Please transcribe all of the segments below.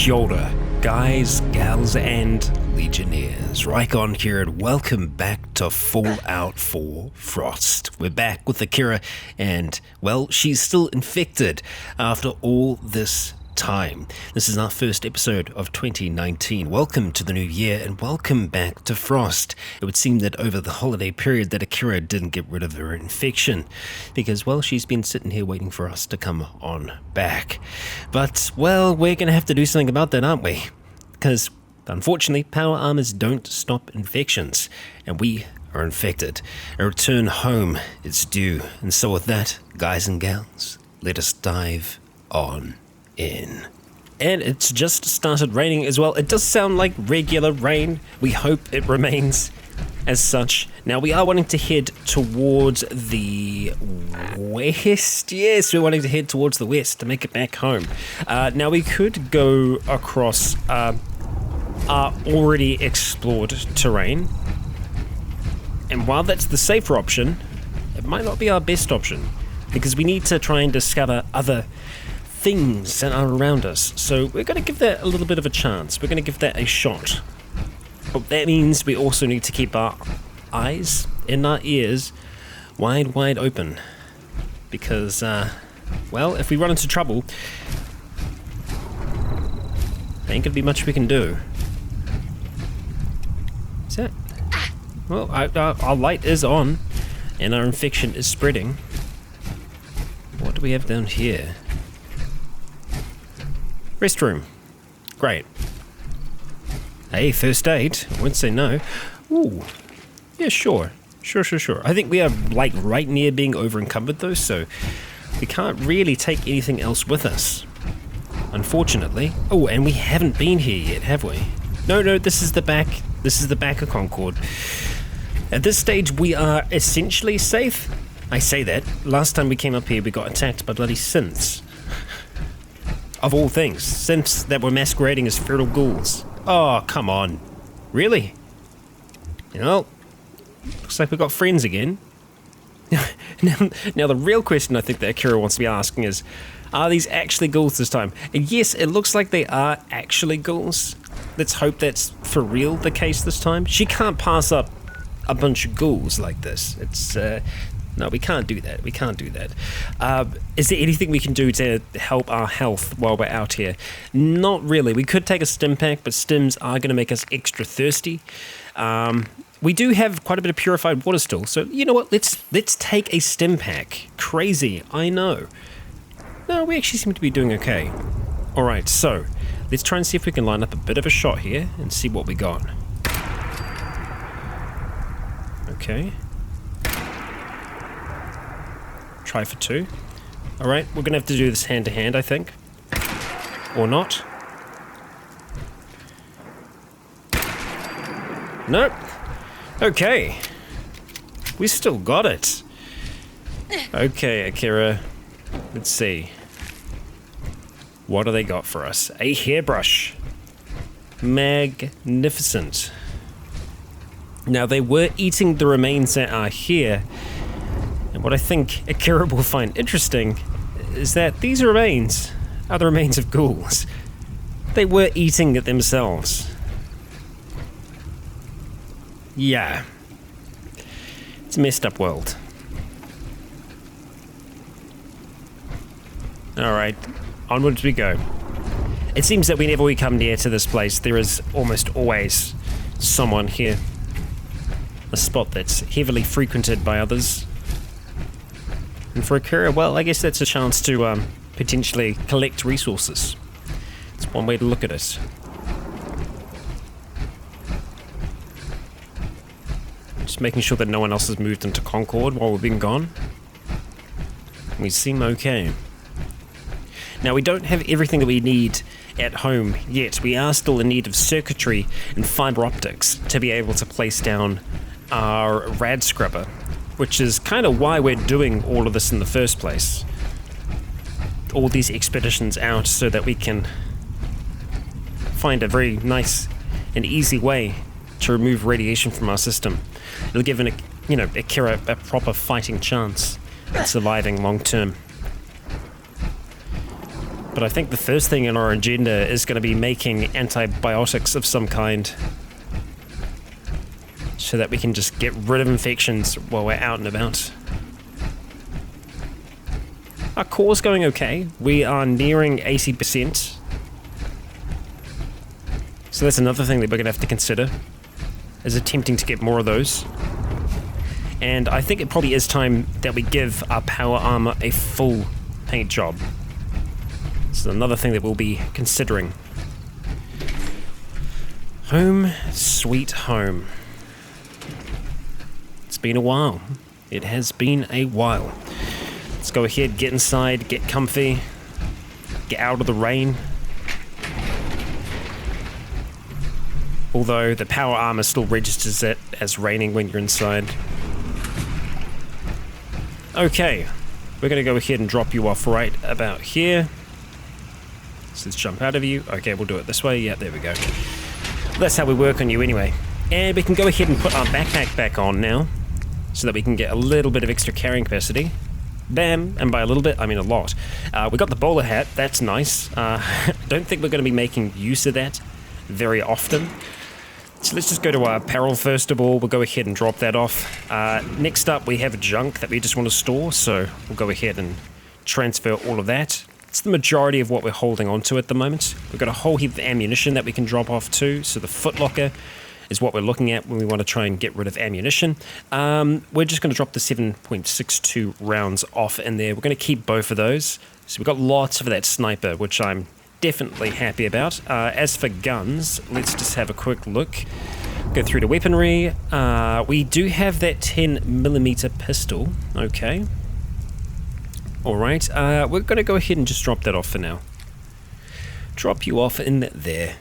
Kia ora, guys, gals, and legionnaires. Rycon here, and welcome back to Fallout 4 Frost. We're back with Akira, and, well, she's still infected after all this time. This is our first episode of 2019. Welcome to the new year, and welcome back to Frost. It would seem that over the holiday period that Akira didn't get rid of her infection, because, well, she's been sitting here waiting for us to come on back. But, well, we're going to have to do something about that, aren't we? Because, unfortunately, power armors don't stop infections, and we are infected. A return home is due, and so with that, guys and gals, let us dive on in. And it's just started raining as well. It does sound like regular rain. We hope it remains as such. Now, we are wanting to head towards the west. Yes, we're wanting to head towards the west to make it back home. Now, we could go across our already explored terrain. And while that's the safer option, it might not be our best option, because we need to try and discover other things that are around us. So we're going to give that a little bit of a chance. We're going to give that a shot. But that means we also need to keep our eyes and our ears wide open. Because, well, if we run into trouble, there ain't going to be much we can do. Is that? Well, our light is on, and our infection is spreading. What do we have down here? Restroom. Great. Hey, first aid. I wouldn't say no. Ooh. Yeah, sure. Sure. I think we are, like, right near being over-encumbered, though, so we can't really take anything else with us, unfortunately. Oh, and we haven't been here yet, have we? No, this is the back. This is the back of Concord. At this stage, we are essentially safe. I say that. Last time we came up here, we got attacked by bloody synths. Of all things, synths that were masquerading as feral ghouls. Oh, come on. Really? You know, looks like we've got friends again. Now, the real question I think that Akira wants to be asking is, are these actually ghouls this time? And yes, it looks like they are actually ghouls. Let's hope that's for real the case this time. She can't pass up a bunch of ghouls like this. It's, no, we can't do that. Is there anything we can do to help our health while we're out here? Not really. We could take a stim pack, but stims are going to make us extra thirsty. We do have quite a bit of purified water still, so you know what? Let's take a stim pack. Crazy, I know. No, we actually seem to be doing okay. All right, so let's try and see if we can line up a bit of a shot here and see what we got. Okay. Try for two. Alright, we're gonna have to do this hand to hand, I think. Or not. Nope. Okay. We still got it. Okay, Akira. Let's see. What do they got for us? A hairbrush. Magnificent. Now, they were eating the remains that are here. And what I think Akira will find interesting is that these remains are the remains of ghouls. They were eating it themselves. Yeah. It's a messed up world. Alright, onwards we go. It seems that whenever we come near to this place, there is almost always someone here. A spot that's heavily frequented by others. And for Akira, well, I guess that's a chance to potentially collect resources. It's one way to look at it. Just making sure that no one else has moved into Concord while we've been gone. We seem okay. Now, we don't have everything that we need at home yet. We are still in need of circuitry and fiber optics to be able to place down our rad scrubber, which is kind of why we're doing all of this in the first place. All these expeditions out so that we can find a very nice and easy way to remove radiation from our system. It'll give Akira a proper fighting chance at surviving long term. But I think the first thing in our agenda is going to be making antibiotics of some kind, so that we can just get rid of infections while we're out and about. Our core's going okay. We are nearing 80%. So that's another thing that we're going to have to consider, is attempting to get more of those. And I think it probably is time that we give our power armor a full paint job. This is another thing that we'll be considering. Home, sweet home. It's been a while. It has been a while. Let's go ahead, get inside, get comfy, get out of the rain. Although the power armor still registers it as raining when you're inside. Okay, we're going to go ahead and drop you off right about here. So let's jump out of you. Okay, we'll do it this way. Yeah, there we go. That's how we work on you anyway. And we can go ahead and put our backpack back on now, so that we can get a little bit of extra carrying capacity. Bam! And by a little bit, I mean a lot. We got the bowler hat. That's nice. Don't think we're going to be making use of that very often. So let's just go to our apparel first of all. We'll go ahead and drop that off. Next up, we have junk that we just want to store, so we'll go ahead and transfer all of that. It's the majority of what we're holding on to at the moment. We've got a whole heap of ammunition that we can drop off too, so the footlocker is what we're looking at when we want to try and get rid of ammunition. We're just going to drop the 7.62 rounds off in there. We're going to keep both of those. So we've got lots of that sniper, which I'm definitely happy about. As for guns, let's just have a quick look. Go through to weaponry. We do have that 10mm pistol. Okay. Alright, we're going to go ahead and just drop that off for now. Drop you off in there.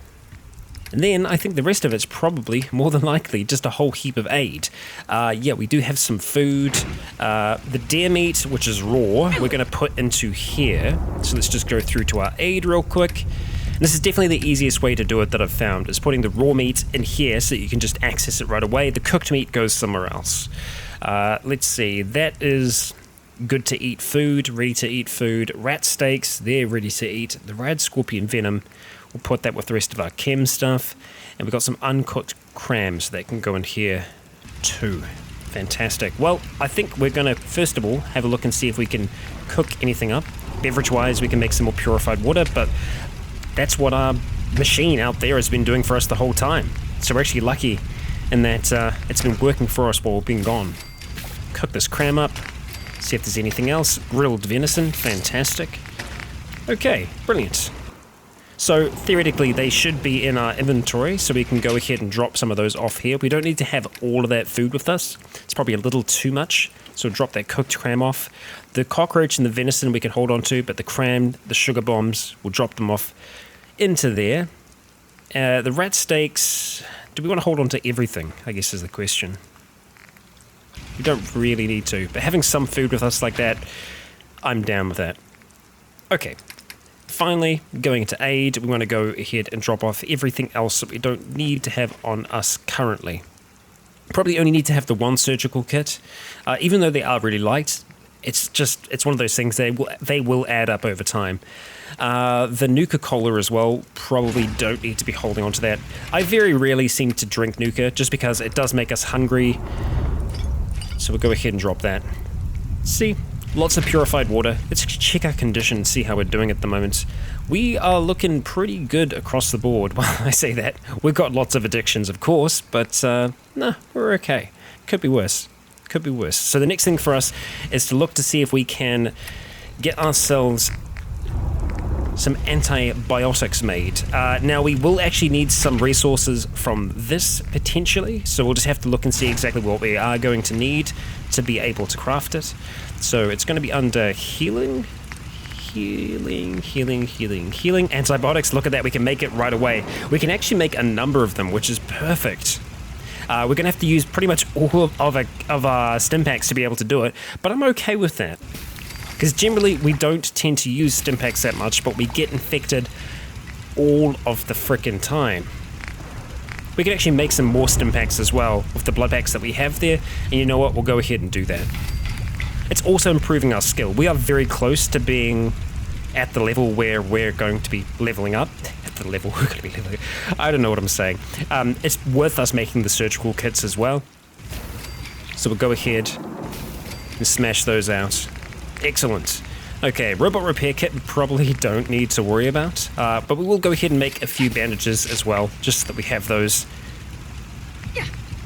And then I think the rest of it's probably, more than likely, just a whole heap of aid. Yeah, we do have some food. The deer meat, which is raw, we're going to put into here. So let's just go through to our aid real quick. And this is definitely the easiest way to do it that I've found, is putting the raw meat in here so that you can just access it right away. The cooked meat goes somewhere else. Let's see, that is good to eat food, ready to eat food. Rat steaks, they're ready to eat. The rad scorpion venom, we'll put that with the rest of our chem stuff. And we've got some uncooked crams that can go in here too. Fantastic. Well, I think we're going to, first of all, have a look and see if we can cook anything up. Beverage-wise, we can make some more purified water, but that's what our machine out there has been doing for us the whole time. So we're actually lucky in that it's been working for us while we've been gone. Cook this cram up. See if there's anything else. Grilled venison, fantastic. Okay, brilliant. So theoretically they should be in our inventory, so we can go ahead and drop some of those off here. We don't need to have all of that food with us. It's probably a little too much, so drop that cooked cram off. The cockroach and the venison we can hold on to, but the cram, the sugar bombs, we'll drop them off into there. The rat steaks, do we want to hold on to everything, I guess is the question. We don't really need to, but having some food with us like that, I'm down with that. Okay, finally, going into aid, we want to go ahead and drop off everything else that we don't need to have on us currently. Probably only need to have the one surgical kit, even though they are really light. It's one of those things, they will add up over time. The Nuka-Cola as well, probably don't need to be holding on to that. I very rarely seem to drink Nuka, just because it does make us hungry. So we'll go ahead and drop that. See, lots of purified water. Let's check our condition and see how we're doing at the moment. We are looking pretty good across the board. Well, I say that. We've got lots of addictions, of course, but no, we're okay. Could be worse. Could be worse. So the next thing for us is to look to see if we can get ourselves some antibiotics made. Now we will actually need some resources from this potentially, so we'll just have to look and see exactly what we are going to need to be able to craft it. So it's going to be under healing. Antibiotics, look at that, we can make it right away. We can actually make a number of them, which is perfect. We're going to have to use pretty much all of our stim packs to be able to do it, but I'm okay with that. Because generally we don't tend to use stim packs that much, but we get infected all of the frickin' time. We can actually make some more stim packs as well with the blood packs that we have there, and you know what, we'll go ahead and do that. It's also improving our skill. We are very close to being at the level where we're going to be leveling up. At the level we're going to be leveling up. I don't know what I'm saying. It's worth us making the surgical kits as well. So we'll go ahead and smash those out. Excellent. Okay, robot repair kit we probably don't need to worry about, but we will go ahead and make a few bandages as well, just so that we have those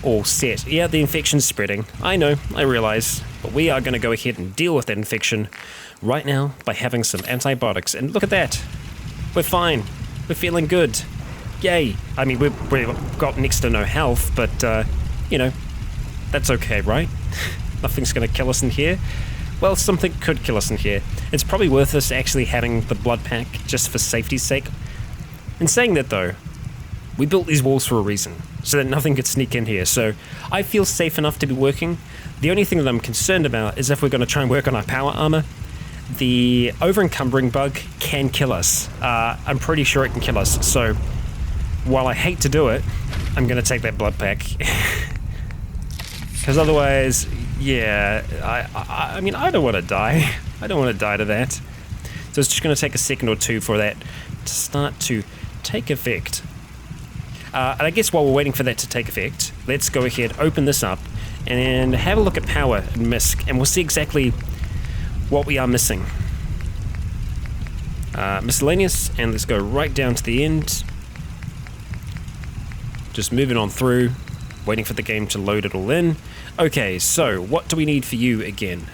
all set. Yeah, the infection's spreading. I know, I realize, but we are going to go ahead and deal with that infection right now by having some antibiotics. And look at that. We're fine. We're feeling good. Yay. I mean, we've got next to no health, but, you know, that's okay, right? Nothing's going to kill us in here. Well, something could kill us in here. It's probably worth us actually having the blood pack just for safety's sake. In saying that, though, we built these walls for a reason, so that nothing could sneak in here. So I feel safe enough to be working. The only thing that I'm concerned about is if we're going to try and work on our power armor, the over-encumbering bug can kill us. I'm pretty sure it can kill us. So while I hate to do it, I'm going to take that blood pack. Because otherwise, yeah, I mean, I don't want to die. I don't want to die to that. So it's just going to take a second or two for that to start to take effect. And I guess while we're waiting for that to take effect, let's go ahead, open this up, and have a look at power and MISC, and we'll see exactly what we are missing. Miscellaneous, and let's go right down to the end. Just moving on through, waiting for the game to load it all in. Okay, so what do we need for you again?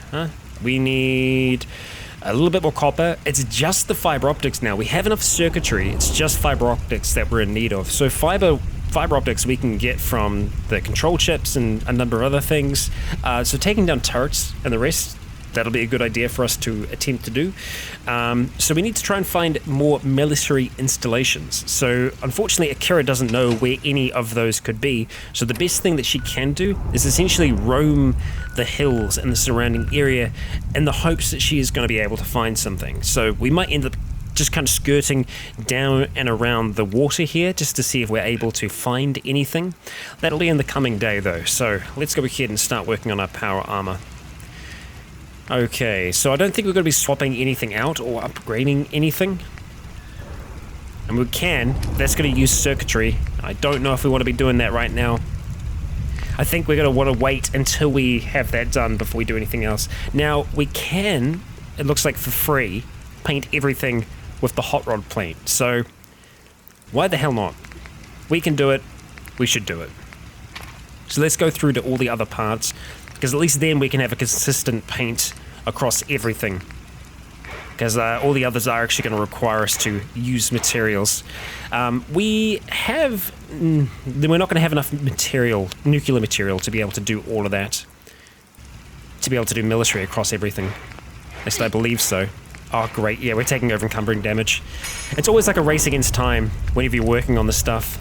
We need a little bit more copper. It's just the fiber optics now. We have enough circuitry. It's just fiber optics that we're in need of. So fiber optics we can get from the control chips and a number of other things. So taking down turrets and the rest, that'll be a good idea for us to attempt to do. So we need to try and find more military installations. So unfortunately, Akira doesn't know where any of those could be. So the best thing that she can do is essentially roam the hills and the surrounding area in the hopes that she is going to be able to find something. So we might end up just kind of skirting down and around the water here just to see if we're able to find anything. That'll be in the coming day though. So let's go ahead and start working on our power armor. Okay, so I don't think we're going to be swapping anything out or upgrading anything. And we can. That's going to use circuitry. I don't know if we want to be doing that right now. I think we're going to want to wait until we have that done before we do anything else. Now, we can, it looks like for free, paint everything with the hot rod paint. So, why the hell not? We can do it. We should do it. So let's go through to all the other parts, because at least then we can have a consistent paint across everything. Because all the others are actually going to require us to use materials. We're not going to have enough material, nuclear material, to be able to do all of that. To be able to do military across everything. At least I believe so. Oh, great. Yeah, we're taking over encumbering damage. It's always like a race against time whenever you're working on this stuff.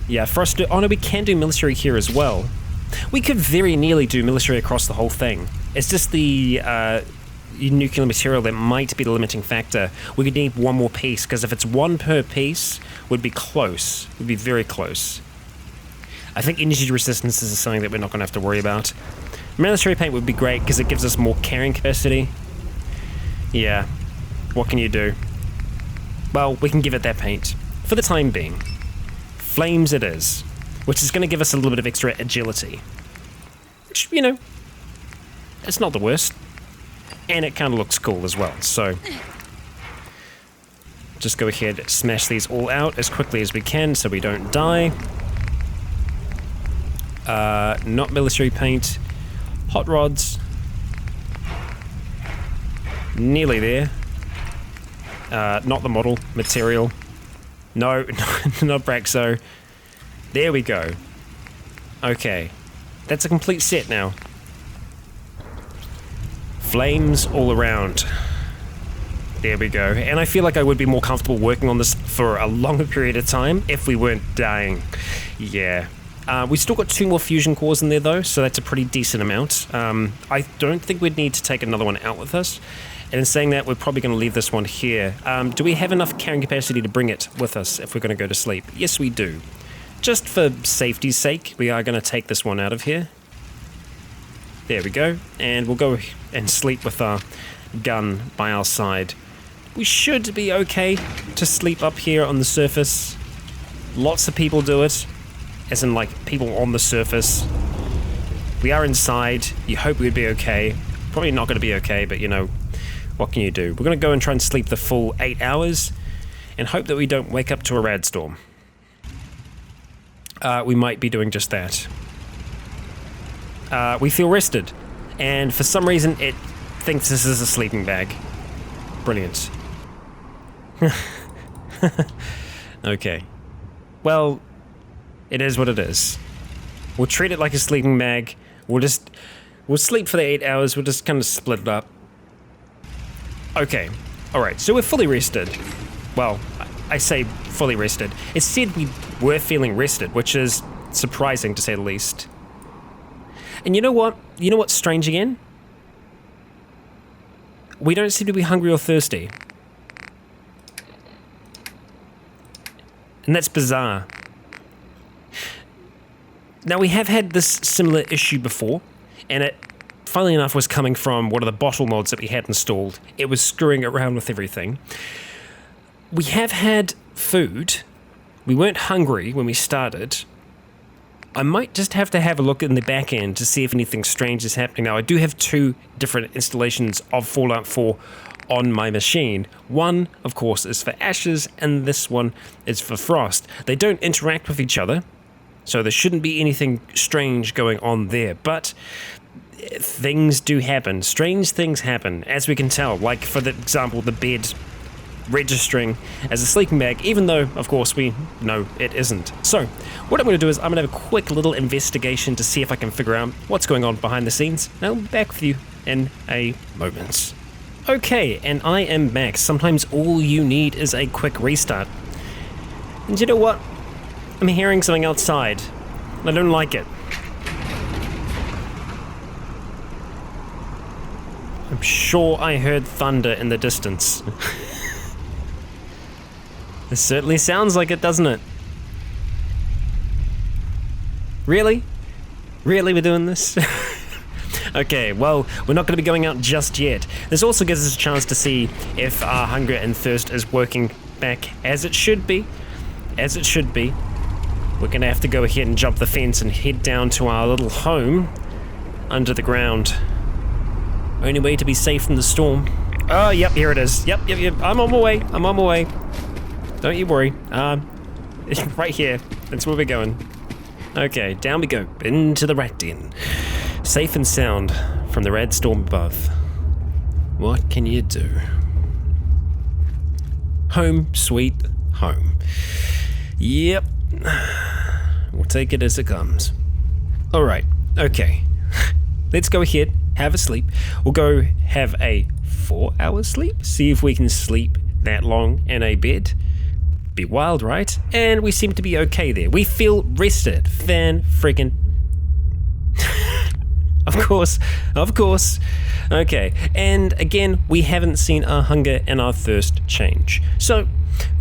Yeah, for us to... Oh, no, we can do military here as well. We could very nearly do military across the whole thing. It's just the nuclear material that might be the limiting factor. We could need one more piece, because if it's one per piece, would be close. Would be very close. I think energy resistance is something that we're not going to have to worry about. Military paint would be great, because it gives us more carrying capacity. Yeah. What can you do? Well, we can give it that paint. For the time being. Flames it is. Which is going to give us a little bit of extra agility. Which, you know, it's not the worst. And it kind of looks cool as well, so... Just go ahead, smash these all out as quickly as we can so we don't die. Not military paint. Hot rods. Nearly there. Not the model. Material. No, not Braxo. There we go. Okay. That's a complete set now. Flames all around. There we go. And I feel like I would be more comfortable working on this for a longer period of time if we weren't dying. Yeah. We still got 2 more fusion cores in there though, so that's a pretty decent amount. I don't think we'd need to take another one out with us. And in saying that, we're probably going to leave this one here. Do we have enough carrying capacity to bring it with us if we're going to go to sleep? Yes, we do. Just for safety's sake, we are going to take this one out of here. There we go. And we'll go and sleep with our gun by our side, we should be okay to sleep up here on the surface. Lots of people do it, as in like people on the surface. We are inside. You hope we'd be okay. Probably not going to be okay, but you know, what can you do? We're going to go and try and sleep the full 8 hours and hope that we don't wake up to a rad storm. We might be doing just that. We feel rested, and for some reason it thinks this is a sleeping bag. Brilliant. Okay. Well, it is what it is. We'll treat it like a sleeping bag. We'll sleep for the 8 hours. We'll just kind of split it up. Okay. Alright, so we're fully rested. Well, I say fully rested. It said we were feeling rested, which is surprising to say the least. And you know what? You know what's strange again? We don't seem to be hungry or thirsty. And that's bizarre. Now, we have had this similar issue before, and it, funnily enough, was coming from one of the bottle mods that we had installed. It was screwing around with everything. We have had food. We weren't hungry when we started. I might just have to have a look in the back end to see if anything strange is happening. Now, I do have 2 different installations of Fallout 4 on my machine. One, of course, is for Ashes, and this one is for Frost. They don't interact with each other, so there shouldn't be anything strange going on there, but things do happen. Strange things happen, as we can tell, like, for example, the bed registering as a sleeping bag, even though, of course, we know it isn't. So, what I'm going to do is I'm going to have a quick little investigation to see if I can figure out what's going on behind the scenes. I'll be back with you in a moment. Okay, and I am back. Sometimes all you need is a quick restart. And you know what? I'm hearing something outside. I don't like it. I'm sure I heard thunder in the distance. It certainly sounds like it, doesn't it? Really? Really, we're doing this? Okay, well, we're not going to be going out just yet. This also gives us a chance to see if our hunger and thirst is working back as it should be. As it should be. We're going to have to go ahead and jump the fence and head down to our little home under the ground. Only way to be safe from the storm. Oh, yep, here it is. Yep. I'm on my way. Don't you worry. It's right here. That's where we're going. Okay, down we go. Into the rat den. Safe and sound from the rad storm above. What can you do? Home, sweet home. Yep. We'll take it as it comes. Alright, okay. Let's go ahead, have a sleep. We'll go have a 4-hour sleep. See if we can sleep that long in a bed. Be wild, right? And we seem to be okay there. We feel rested. Fan-freaking... Of course. Okay, and again, we haven't seen our hunger and our thirst change. So,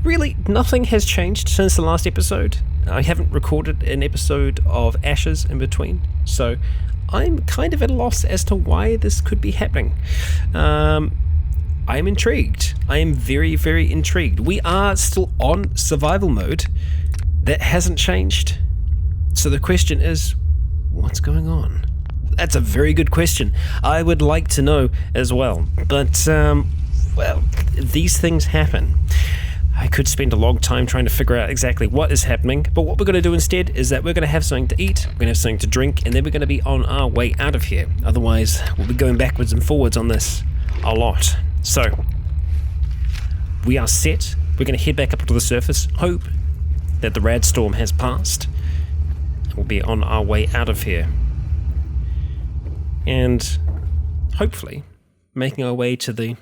really, nothing has changed since the last episode. I haven't recorded an episode of Ashes in between, so I'm kind of at a loss as to why this could be happening. I'm intrigued. I am very, very intrigued. We are still on survival mode. That hasn't changed. So the question is, what's going on? That's a very good question. I would like to know as well. But, well, these things happen. I could spend a long time trying to figure out exactly what is happening, but what we're going to do instead is that we're going to have something to eat, we're going to have something to drink, and then we're going to be on our way out of here. Otherwise, we'll be going backwards and forwards on this a lot. So, we are set. We're going to head back up to the surface, hope that the rad storm has passed, and we'll be on our way out of here. And hopefully making our way to the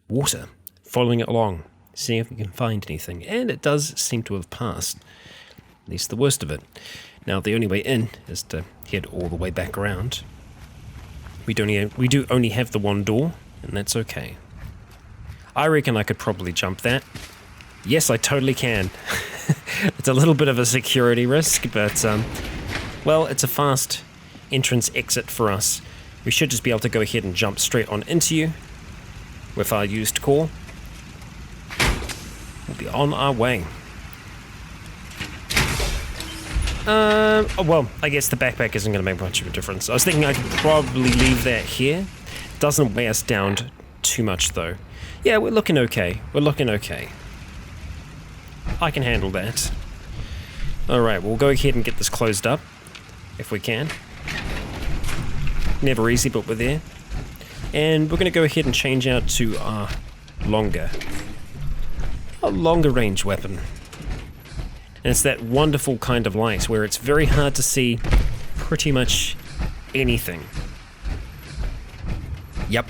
water, following it along, seeing if we can find anything. And it does seem to have passed, at least the worst of it. Now the only way in is to head all the way back around. We do only have the one door, and that's okay. I reckon I could probably jump that. Yes, I totally can. It's a little bit of a security risk, but well, it's a fast entrance exit for us. We should just be able to go ahead and jump straight on into you with our used core. We'll be on our way. Oh, well, I guess the backpack isn't going to make much of a difference. I was thinking I could probably leave that here. Doesn't weigh us down too much, though. Yeah, we're looking okay. We're looking okay. I can handle that. Alright, we'll go ahead and get this closed up, if we can. Never easy, but we're there. And we're going to go ahead and change out to our a longer range weapon. And it's that wonderful kind of light where it's very hard to see pretty much anything. Yep.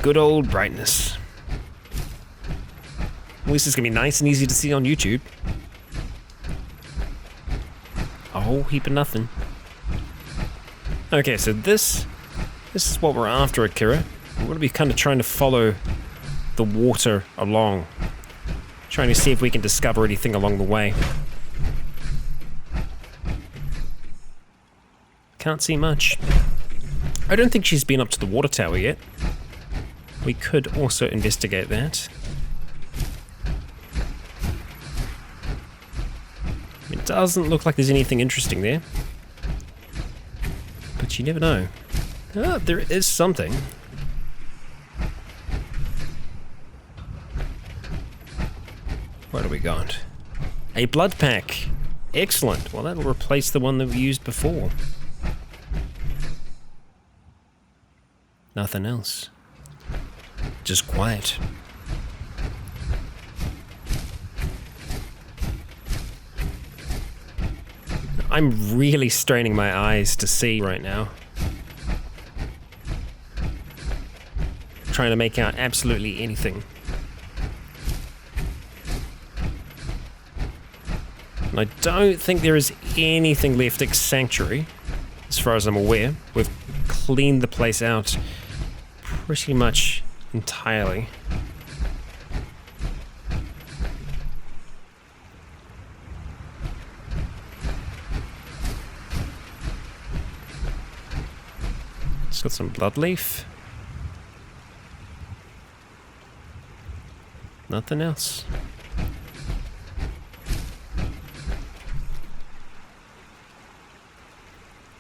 Good old brightness. At least it's going to be nice and easy to see on YouTube. A whole heap of nothing. Okay, so this is what we're after, Akira. We're going to be kind of trying to follow the water along. Trying to see if we can discover anything along the way. Can't see much. I don't think she's been up to the water tower yet. We could also investigate that. It doesn't look like there's anything interesting there. But you never know. Ah, there is something. What do we got? A blood pack. Excellent. Well, that'll replace the one that we used before. Nothing else. Just quiet. I'm really straining my eyes to see right now. Trying to make out absolutely anything. And I don't think there is anything left at Sanctuary, as far as I'm aware. We've cleaned the place out pretty much entirely. It's got some blood leaf. Nothing else.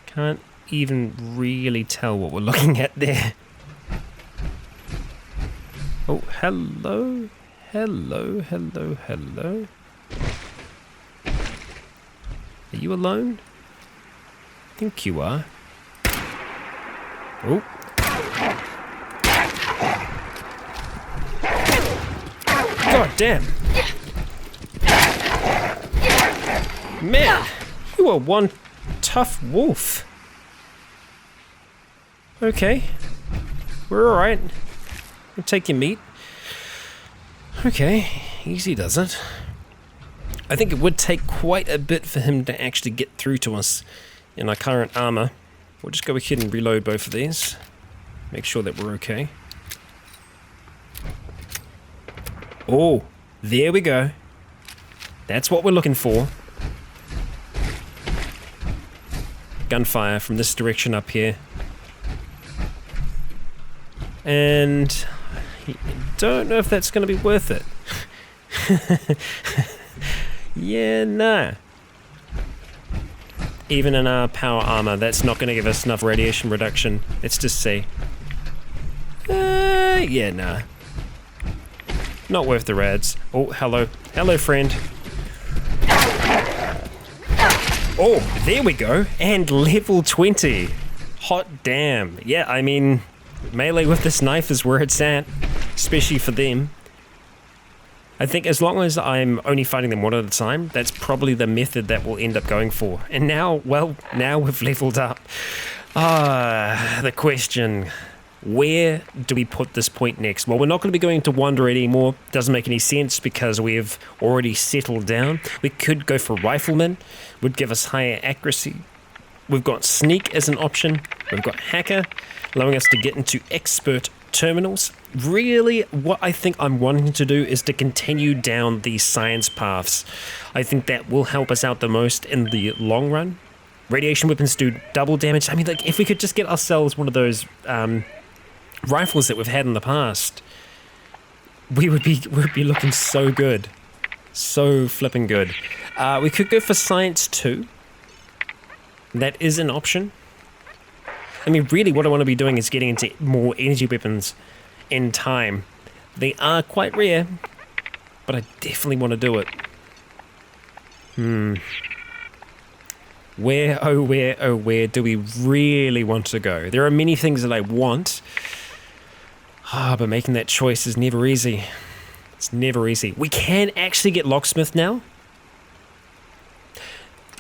Can't even really tell what we're looking at there. Oh, hello. Hello, hello, hello. Are you alone? I think you are. Oh. God damn. Man, you are one tough wolf. Okay. We're alright. We'll take your meat. Okay, easy does it. I think it would take quite a bit for him to actually get through to us in our current armor. We'll just go ahead and reload both of these. Make sure that we're okay. Oh, there we go. That's what we're looking for. Gunfire from this direction up here. And I don't know if that's going to be worth it. Yeah, nah. Even in our power armor, that's not going to give us enough radiation reduction. Let's just see. Yeah, nah. Not worth the rads. Oh, hello. Hello, friend. Oh, there we go. And level 20. Hot damn. Yeah, I mean, melee with this knife is where it's at. Especially for them. I think as long as I'm only fighting them one at a time, that's probably the method that we'll end up going for. And now, well, now we've leveled up. The question, where do we put this point next? Well, we're not going to be going to Wander anymore. Doesn't make any sense because we've already settled down. We could go for Rifleman, would give us higher accuracy. We've got Sneak as an option. We've got Hacker, allowing us to get into Expert terminals. Really, what I think I'm wanting to do is to continue down these science paths. I think that will help us out the most in the long run. Radiation weapons do double damage. I mean, like, if we could just get ourselves one of those rifles that we've had in the past, we'd be looking so good. So flipping good. We could go for science too. That is an option. I mean, really what I want to be doing is getting into more energy weapons in time. They are quite rare, but I definitely want to do it. Where, oh where do we really want to go? There are many things that I want. But making that choice is never easy. It's never easy. We can actually get locksmith now.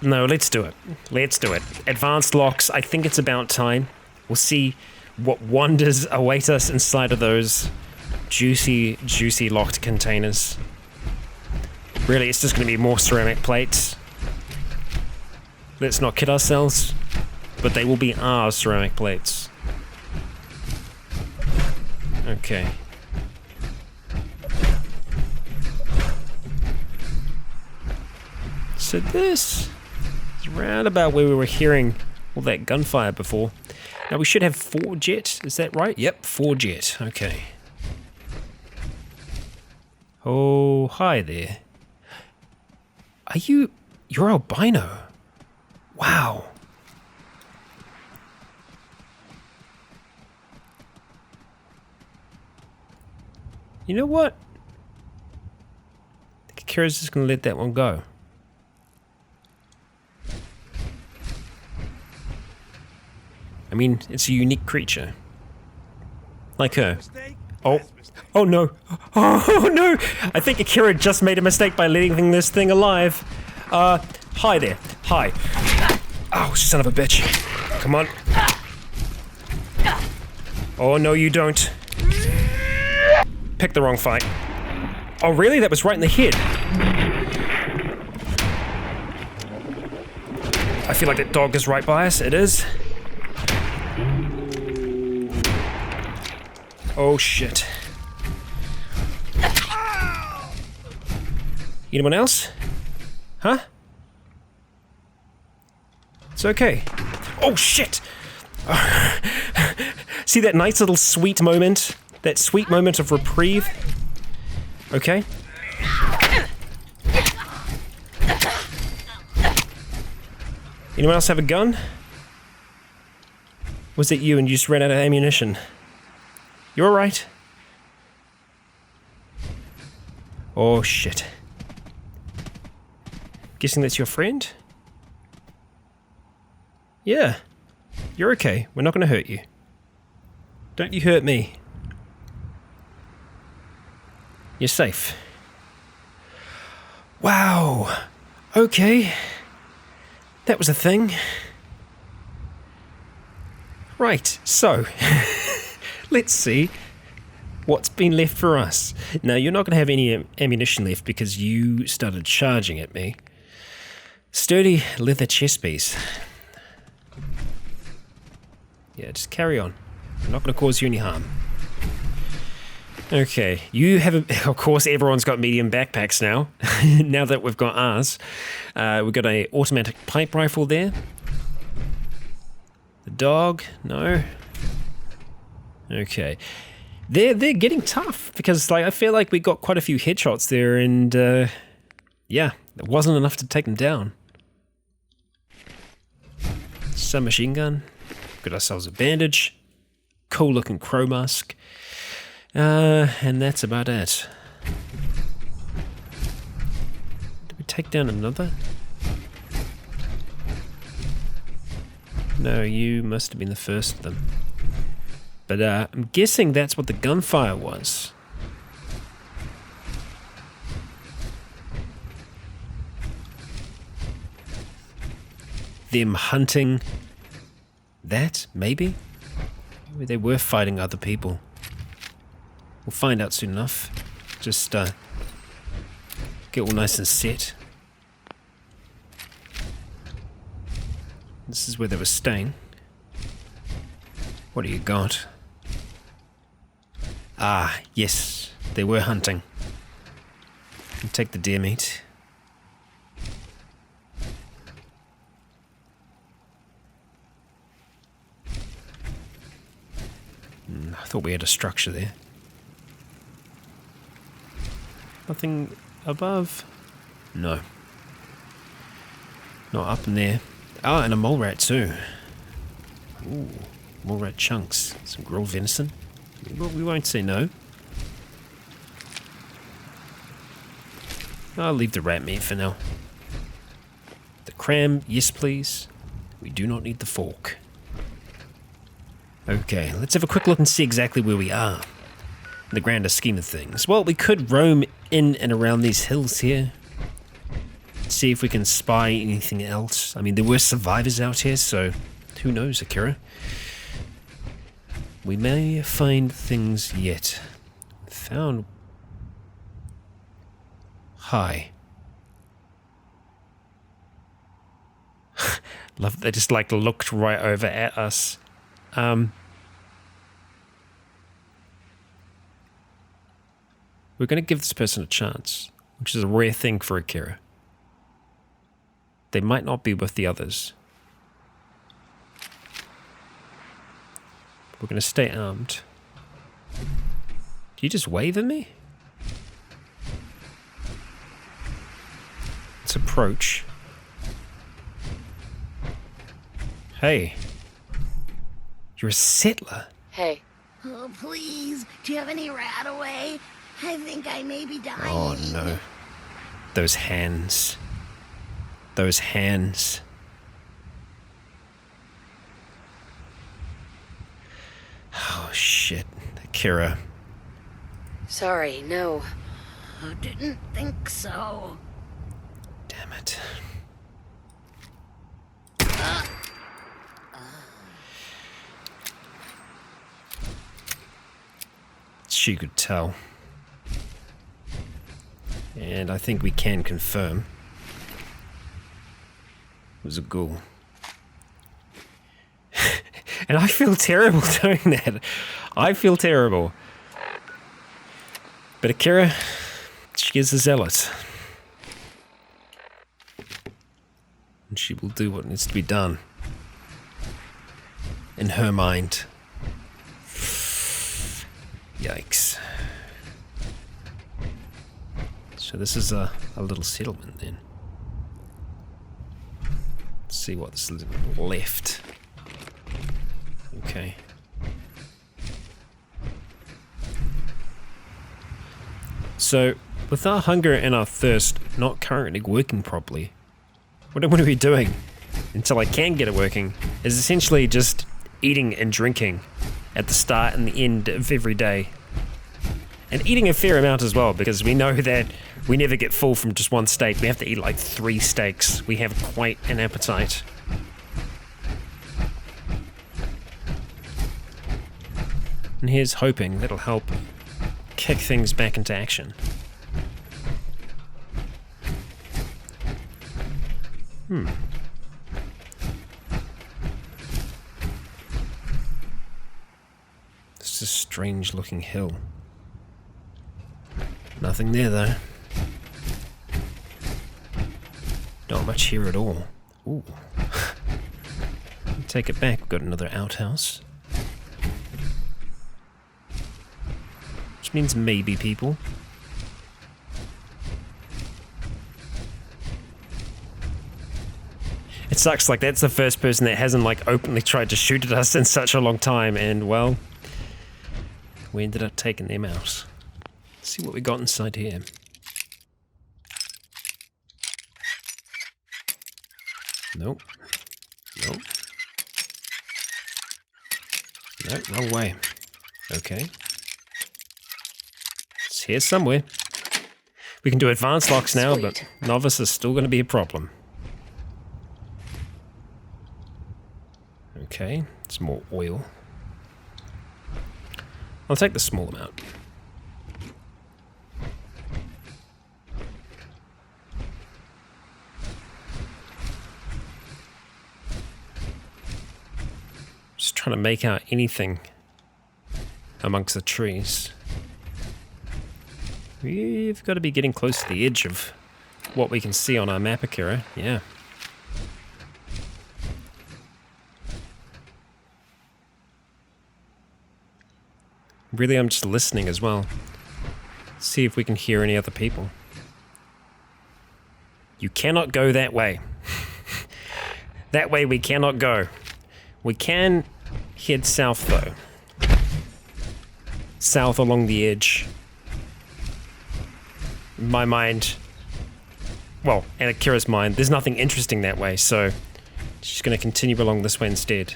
No, let's do it. Let's do it. Advanced locks, I think it's about time. We'll see what wonders await us inside of those juicy, juicy locked containers. Really, it's just going to be more ceramic plates. Let's not kid ourselves, but they will be our ceramic plates. Okay. So this is round about where we were hearing all that gunfire before. Now we should have 4 jet, is that right? Yep, 4 jet, okay. Oh, hi there. You're albino. Wow. You know what? I think Akira's just gonna let that one go. I mean, it's a unique creature. Like her. Oh. Oh no. Oh no! I think Akira just made a mistake by leaving this thing alive. Hi there. Hi. Oh, son of a bitch. Come on. Oh no, you don't. Picked the wrong fight. Oh really? That was right in the head. I feel like that dog is right by us. It is. Oh shit. Anyone else? Huh? It's okay. Oh shit! See that nice little sweet moment? That sweet moment of reprieve? Okay. Anyone else have a gun? Was it you and you just ran out of ammunition? You alright? Oh shit. Guessing that's your friend? Yeah. You're okay. We're not gonna hurt you. Don't you hurt me. You're safe. Wow. Okay. That was a thing. Right, so let's see what's been left for us. Now, you're not going to have any ammunition left because you started charging at me. Sturdy leather chest piece. Yeah, just carry on. I'm not going to cause you any harm. Okay, you have of course everyone's got medium backpacks now. Now that we've got ours. We've got an automatic pipe rifle there. The dog, no. Okay. They're getting tough because like I feel like we got quite a few headshots there and yeah, it wasn't enough to take them down. Submachine gun. Got ourselves a bandage. Cool looking crow mask. And that's about it. Did we take down another? No, you must have been the first of them. But I'm guessing that's what the gunfire was. Them hunting that, maybe? Maybe they were fighting other people. We'll find out soon enough. Just get all nice and set. This is where they were staying. What do you got? Ah, yes, they were hunting. I'll take the deer meat. I thought we had a structure there. Nothing above? No. Not up in there. Oh, and a mole rat too. Ooh, mole rat chunks. Some grilled venison. We won't say no. I'll leave the rat meat for now. The cram, yes please. We do not need the fork. Okay, let's have a quick look and see exactly where we are in the grander scheme of things. Well, we could roam in and around these hills here. See if we can spy anything else. I mean, there were survivors out here, so who knows, Akira? We may find things yet. Found... Hi. Love they just like looked right over at us. We're going to give this person a chance, which is a rare thing for Akira. They might not be with the others. We're going to stay armed. Do you just wave at me? Let's approach. Hey. You're a settler. Hey. Oh, please. Do you have any rat away? I think I may be dying. Oh, no. Those hands. Those hands. Oh, shit. Akira. Sorry, no. I didn't think so. Damn it. She could tell. And I think we can confirm. It was a ghoul. And I feel terrible doing that. I feel terrible. But Akira, she is a zealot. And she will do what needs to be done. In her mind. Yikes. So this is a little settlement then. Let's see what's left. Okay. So, with our hunger and our thirst not currently working properly, what I'm going to be doing, until I can get it working, is essentially just eating and drinking at the start and the end of every day. And eating a fair amount as well, because we know that we never get full from just one steak. We have to eat like 3 steaks. We have quite an appetite. And here's hoping that'll help kick things back into action. This is a strange looking hill. Nothing there though. Not much here at all. Ooh. Take it back, we've got another outhouse. Which means maybe people. It sucks, like that's the first person that hasn't like openly tried to shoot at us in such a long time, and well, we ended up taking them out. Let's see what we got inside here. Nope. Nope. Nope, wrong way. Okay. It's here somewhere. We can do advanced locks now, but novice is still going to be a problem. Okay, some more oil. I'll take the small amount. Just trying to make out anything amongst the trees. We've got to be getting close to the edge of what we can see on our map, Akira. Yeah. Really, I'm just listening as well. See if we can hear any other people. You cannot go that way. That way we cannot go. We can head south though. South along the edge. In my mind, well, in Akira's mind, there's nothing interesting that way, so she's going to continue along this way instead.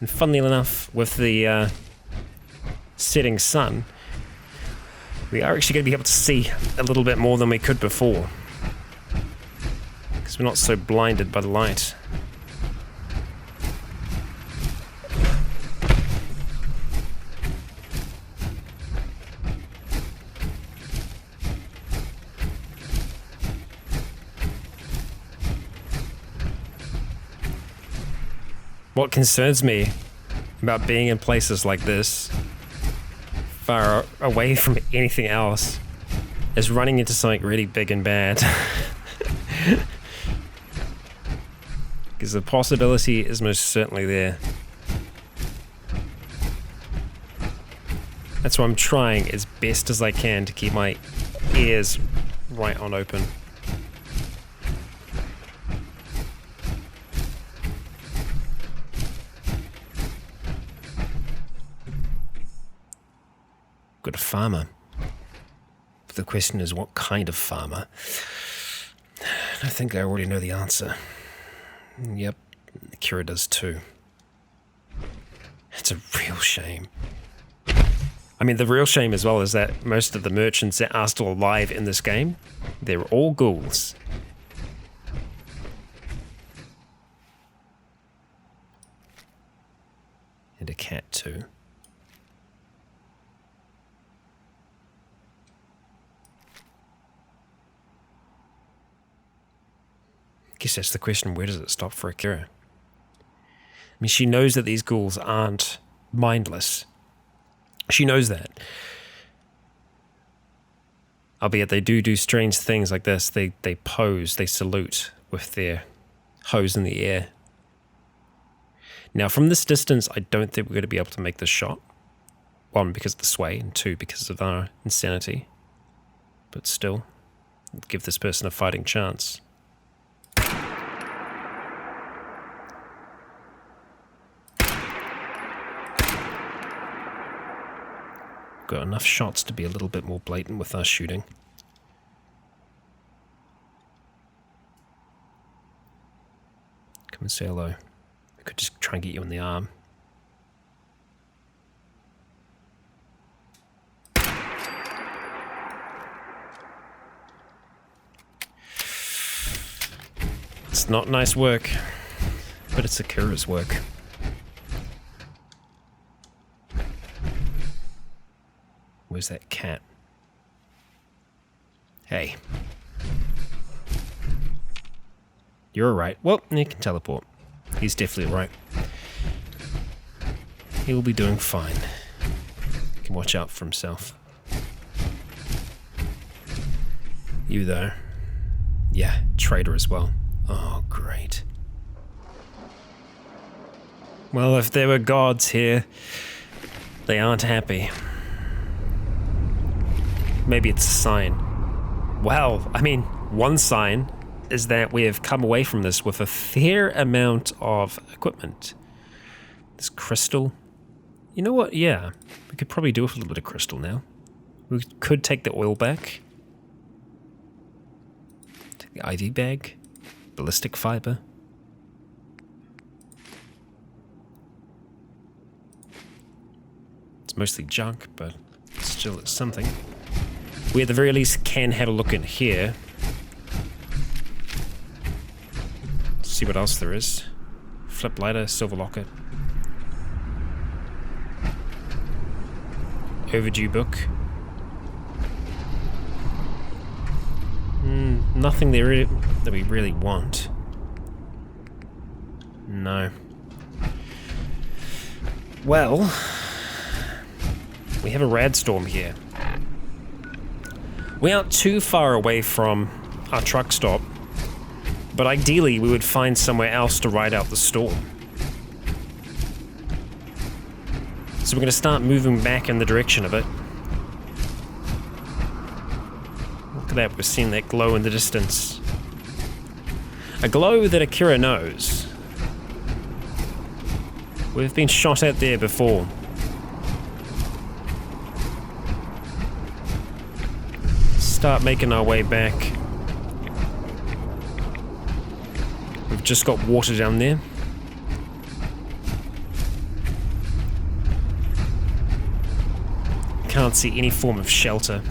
And funnily enough, with the setting sun, we are actually going to be able to see a little bit more than we could before. Because we're not so blinded by the light. What concerns me about being in places like this, far away from anything else, is running into something really big and bad. Because the possibility is most certainly there. That's why I'm trying as best as I can to keep my ears right on open. Got a farmer. But the question is, what kind of farmer? I think I already know the answer. Yep, Akira does too. It's a real shame. I mean, the real shame as well is that most of the merchants that are still alive in this game, they're all ghouls. And a cat too. I guess that's the question, where does it stop for Akira? I mean, she knows that these ghouls aren't mindless. She knows that. Albeit they do strange things like this. They pose, they salute with their hose in the air. Now, from this distance, I don't think we're going to be able to make this shot. One, because of the sway, and two, because of our insanity. But still, give this person a fighting chance. Got enough shots to be a little bit more blatant with our shooting. Come and say hello. We could just try and get you in the arm. It's not nice work, but it's Akira's work. Where's that cat? Hey. You're alright. Well, he can teleport. He's definitely alright. He'll be doing fine. He can watch out for himself. You though. Yeah, traitor as well. Oh, great. Well, if there were gods here, they aren't happy. Maybe it's a sign. Well, I mean, one sign is that we have come away from this with a fair amount of equipment. This crystal. You know what? Yeah, we could probably do with a little bit of crystal now. We could take the oil back. Take the IV bag. Ballistic fiber. It's mostly junk, but still it's something. We at the very least can have a look in here. See what else there is. Flip lighter, silver locket. Overdue book. Nothing there that we really want. No. Well, we have a radstorm here. We aren't too far away from our truck stop, but ideally we would find somewhere else to ride out the storm. So we're going to start moving back in the direction of it. at that, we're seeing that glow in the distance. A glow that Akira knows. We've been shot at there before. Start making our way back. We've just got water down there. Can't see any form of shelter.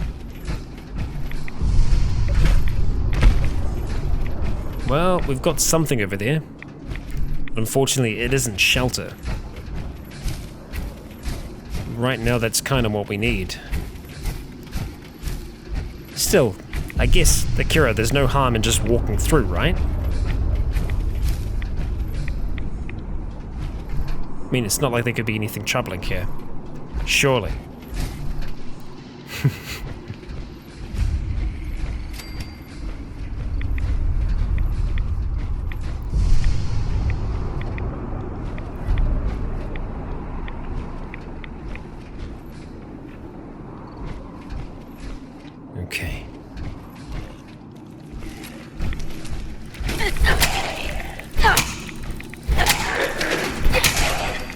Well, we've got something over there. Unfortunately, it isn't shelter. Right now, that's kind of what we need. Still, I guess, Akira, there's no harm in just walking through, right? I mean, it's not like there could be anything troubling here. Surely. Okay.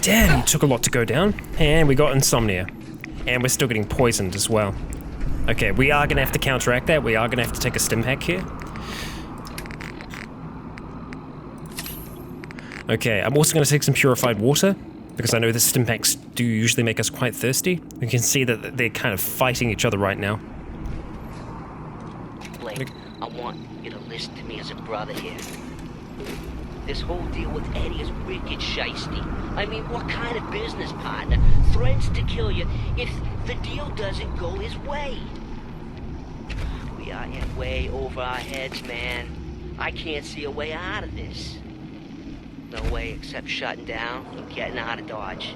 Damn, it took a lot to go down. And we got insomnia. And we're still getting poisoned as well. Okay, we are gonna have to counteract that. We are gonna have to take a stim hack here. Okay, I'm also gonna take some purified water, because I know the stim hacks do usually make us quite thirsty. You can see that they're kind of fighting each other right now. Blake, I want you to listen to me as a brother here. This whole deal with Eddie is wicked shiesty. I mean, what kind of business partner threatens to kill you if the deal doesn't go his way? We are in way over our heads, man. I can't see a way out of this. No way except shutting down and getting out of Dodge.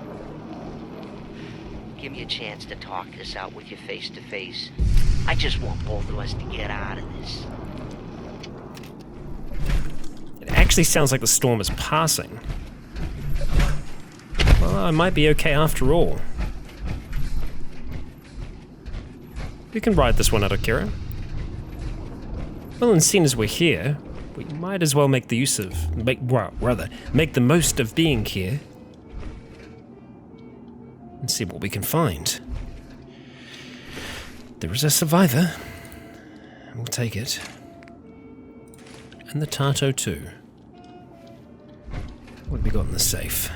Give me a chance to talk this out with you face to face. I just want both of us to get out of this. It actually sounds like the storm is passing. Well, I might be okay after all. We can ride this one out, Akira. Well, and seeing as we're here, we might as well make the most of being here. And see what we can find. There is a survivor. We'll take it. And the Tato too. What have we got in the safe?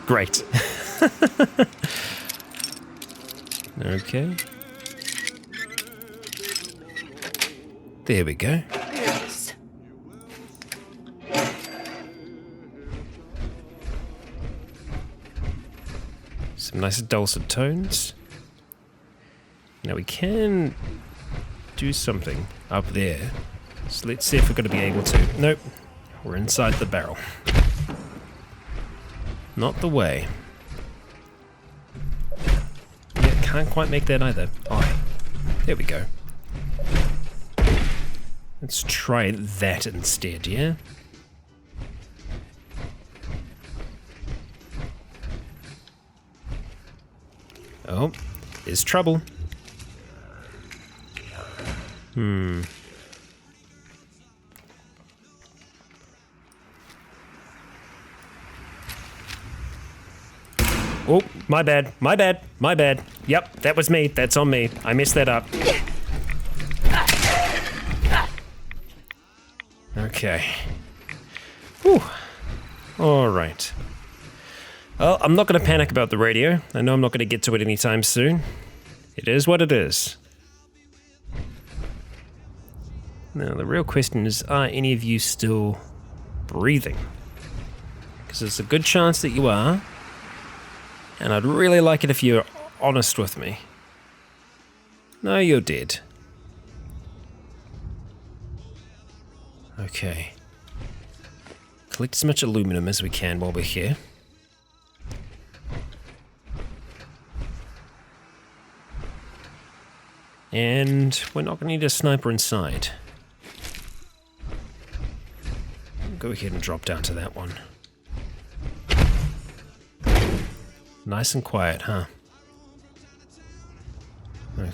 Great. Okay. There we go. Yes. Some nice dulcet tones. Now we can do something up there. So let's see if we're going to be able to. Nope. We're inside the barrel. Not the way. Yeah, can't quite make that either. Oh, there we go. Let's try that instead, yeah? Oh, there's trouble. Oh, my bad, my bad, my bad. Yep, that was me, that's on me. I messed that up. Okay. Whew. Alright. Well, I'm not going to panic about the radio. I know I'm not going to get to it anytime soon. It is what it is. Now, the real question is, are any of you still breathing? Because there's a good chance that you are. And I'd really like it if you're honest with me. No, you're dead. Okay. Collect as much aluminum as we can while we're here. And we're not going to need a sniper inside. Go ahead and drop down to that one. Nice and quiet, huh?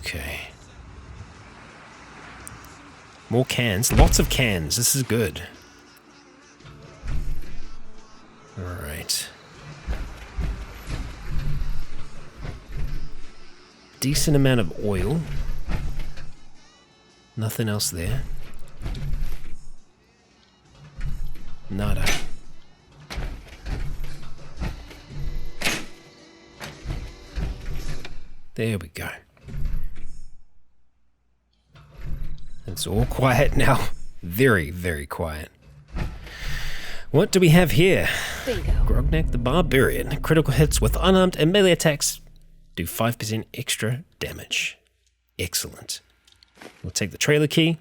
Okay. More cans. Lots of cans. This is good. Alright. Decent amount of oil. Nothing else there. Nada. There we go. It's all quiet now. Very, very quiet. What do we have here? Bingo. Grognak the Barbarian. Critical hits with unarmed and melee attacks do 5% extra damage. Excellent. We'll take the trailer key,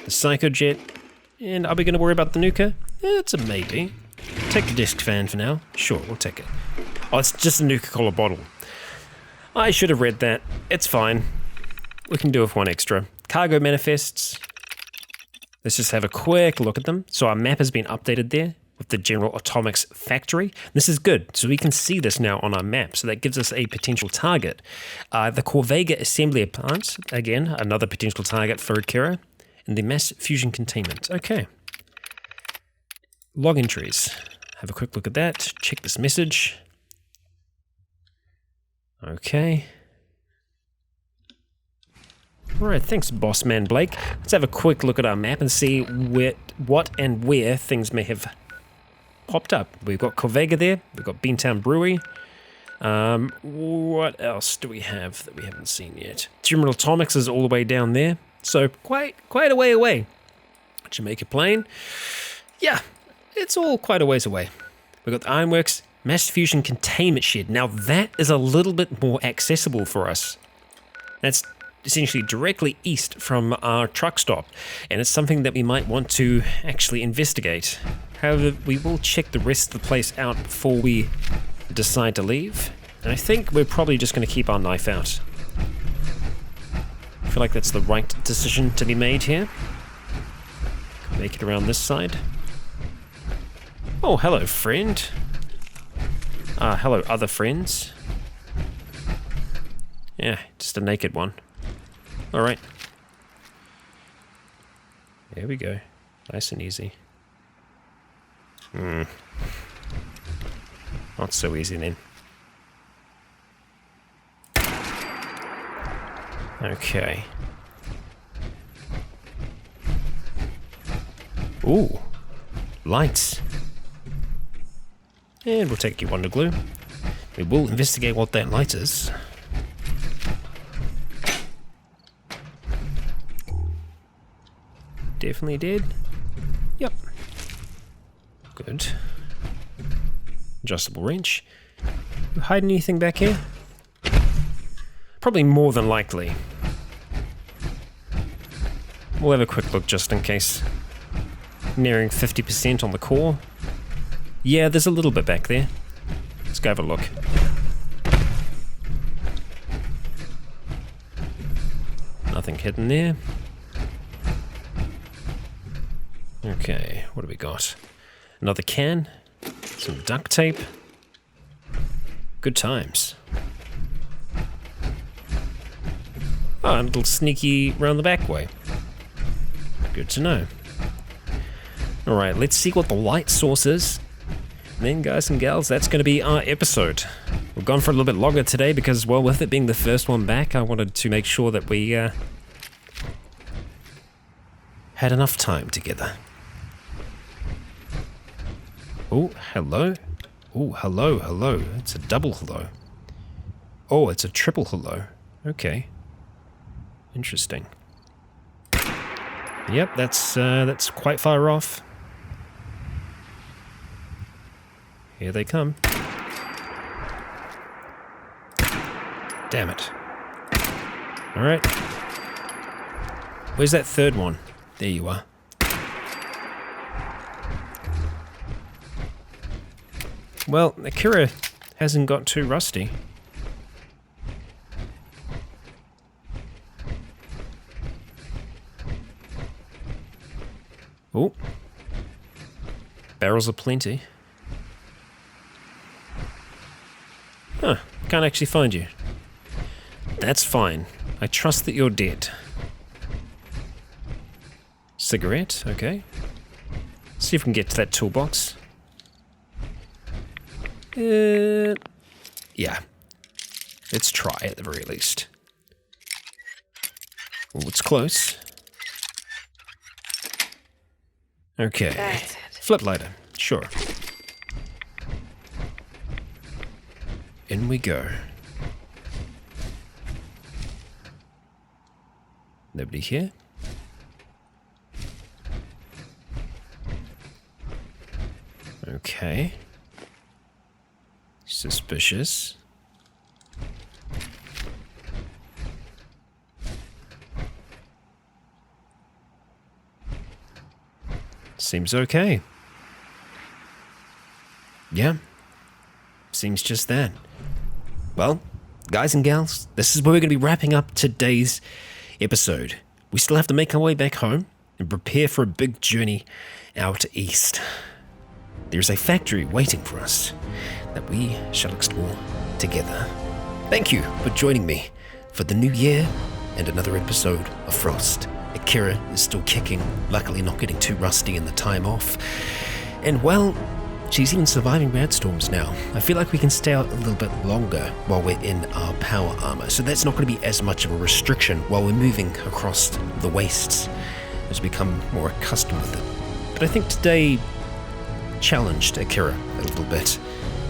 the Psycho Jet, and are we going to worry about the nuker? It's a maybe. Take the disc fan for now. Sure, we'll take it. Oh, it's just a Nuka-Cola bottle. I should have read that. It's fine. We can do with one extra. Cargo manifests. Let's just have a quick look at them. So our map has been updated there with the General Atomics factory. This is good. So we can see this now on our map. So that gives us a potential target. The Corvega Assembly Plant. Again, another potential target for Akira. And the Mass Fusion Containment. Okay. Log entries. Have a quick look at that. Check this message. Okay. Alright, thanks Bossman Blake. Let's have a quick look at our map and see what and where things may have popped up. We've got Corvega there, we've got Beantown Brewery. What else do we have that we haven't seen yet? General Atomics is all the way down there, so quite a way away. Jamaica Plain, yeah, it's all quite a ways away. We've got the Ironworks, Mass Fusion Containment Shed. Now that is a little bit more accessible for us. That's essentially directly east from our truck stop, and it's something that we might want to actually investigate. However, we will check the rest of the place out before we decide to leave, and I think we're probably just going to keep our knife out. I feel like that's the right decision to be made here. Make it around this side. Oh, hello, friend. Hello, other friends. Yeah, just a naked one. Alright. There we go. Nice and easy. Not so easy then. Okay. Ooh. Lights. And we'll take you Wonder Glue. We will investigate what that light is. Definitely did. Yep. Good. Adjustable wrench. You hide anything back here? Probably more than likely. We'll have a quick look just in case. Nearing 50% on the core. Yeah, there's a little bit back there. Let's go have a look. Nothing hidden there. Okay, what do we got? Another can, some duct tape. Good times. Oh, a little sneaky round the back way. Good to know. Alright, let's see what the light source is. And then, guys and gals, that's going to be our episode. We've gone for a little bit longer today because, well, with it being the first one back, I wanted to make sure that we had enough time together. Oh, hello. Oh, hello, hello. It's a double hello. Oh, it's a triple hello. Okay. Interesting. Yep, that's quite far off. Here they come. Damn it. Alright. Where's that third one? There you are. Well, Akira hasn't got too rusty. Oh. Barrels aplenty. Huh, can't actually find you. That's fine. I trust that you're dead. Cigarette, okay. See if we can get to that toolbox. Yeah. Let's try at the very least. Well, it's close. Okay. That's it. Flip lighter, sure. In we go. Nobody here? Okay. Suspicious. Seems okay. Yeah. Seems just that. Well, guys and gals, this is where we're going to be wrapping up today's episode. We still have to make our way back home and prepare for a big journey out east. There's a factory waiting for us that we shall explore together. Thank you for joining me for the new year and another episode of Frost. Akira is still kicking, luckily not getting too rusty in the time off. And well, she's even surviving bad storms now. I feel like we can stay out a little bit longer while we're in our power armor, so that's not going to be as much of a restriction while we're moving across the wastes as we become more accustomed with it. But I think today challenged Akira a little bit.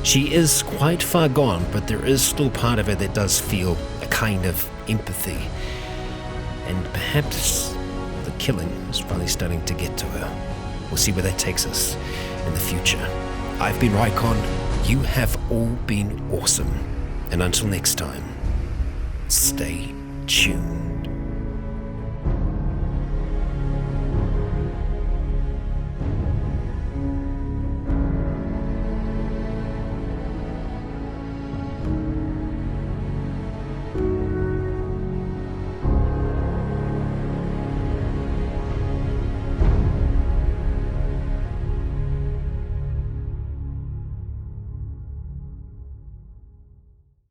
She is quite far gone, but there is still part of her that does feel a kind of empathy. And perhaps the killing is finally starting to get to her. We'll see where that takes us in the future. I've been Rycon. You have all been awesome. And until next time, stay tuned.